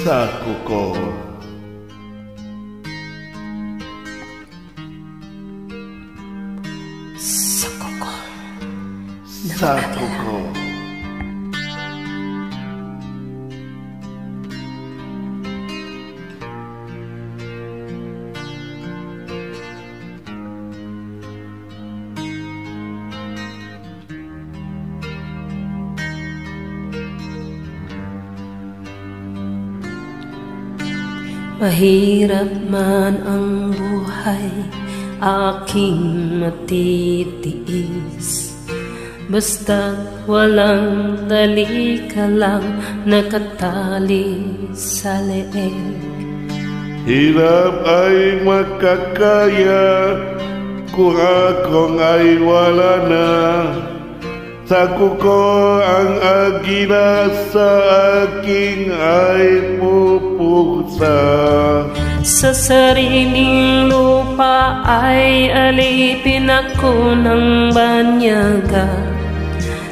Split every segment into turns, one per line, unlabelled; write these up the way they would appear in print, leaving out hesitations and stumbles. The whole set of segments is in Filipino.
Sakuko.
Sakuko.
Sakuko.
Mahirap man ang buhay, aking matitiis. Basta't walang dalika lang nakatali sa leeg.
Hirap ay makakaya kung akong ay wala na. Sakuko ang agila sa aking ay pupuksa.
Sa sariling lupa ay alipin ako ng banyaga.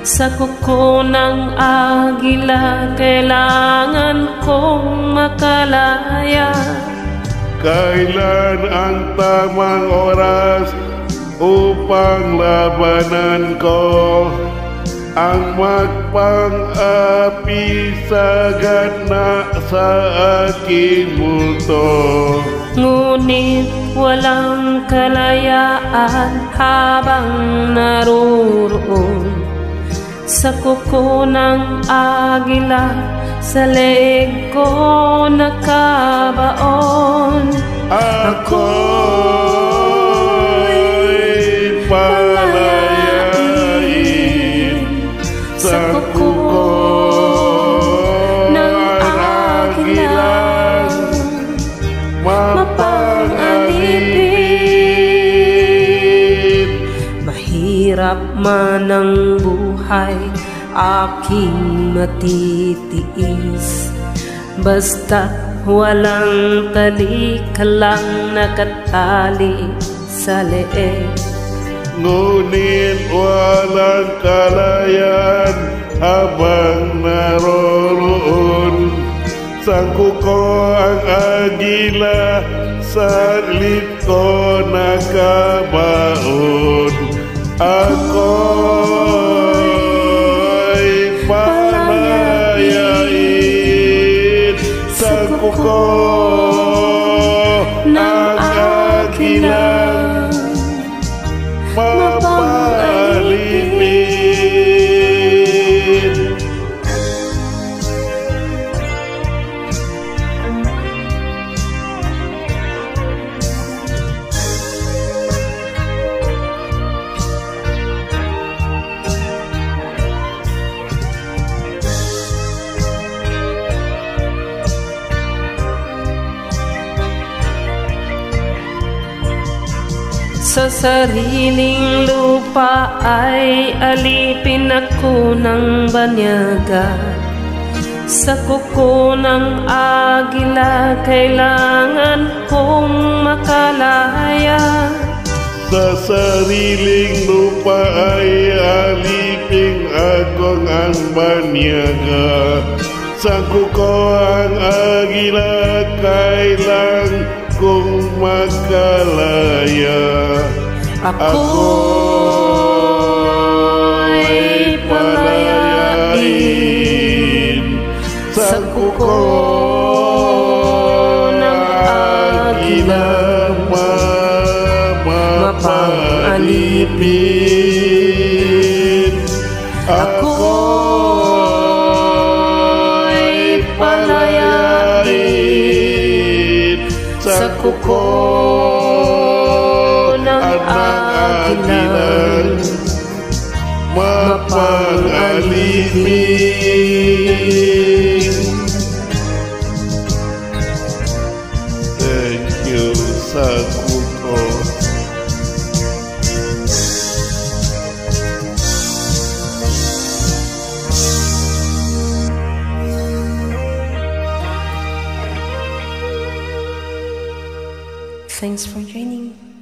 Sa kuko ng agila kailangan kong makalaya.
Kailan ang tamang oras upang labanan ko ang magpang-api sagad na sa aking multo?
Ngunit walang kalayaan habang naroon sa kuko ng agila, sa leeg ko nakabaon.
Ako'y palayain sa kuko ng agila, mapang-alipin.
Mahirap man ang buhay, aking matitiis. Basta walang talika lang nakatali sa leeg.
Ngunit walang kalayaan habang naroroon sa kuko ang agila, sa lit ko nakabaon. Ako'y palayain sa kuko ng agila, mapang-alipin.
Sa sariling lupa ay alipin ako ng banyaga. Sa kuko ng agila kailangan kong makalaya.
Sa sariling lupa ay alipin akong ang banyaga. Sa kuko ang agila kailangan kung makalaya.
Ako'y palayain sa kuko ng agila,
mapang-alipin.
Ako'y palayain sa kuko ng agila,
mapang-alipin. Thank you, Sakuko.
Thanks for joining.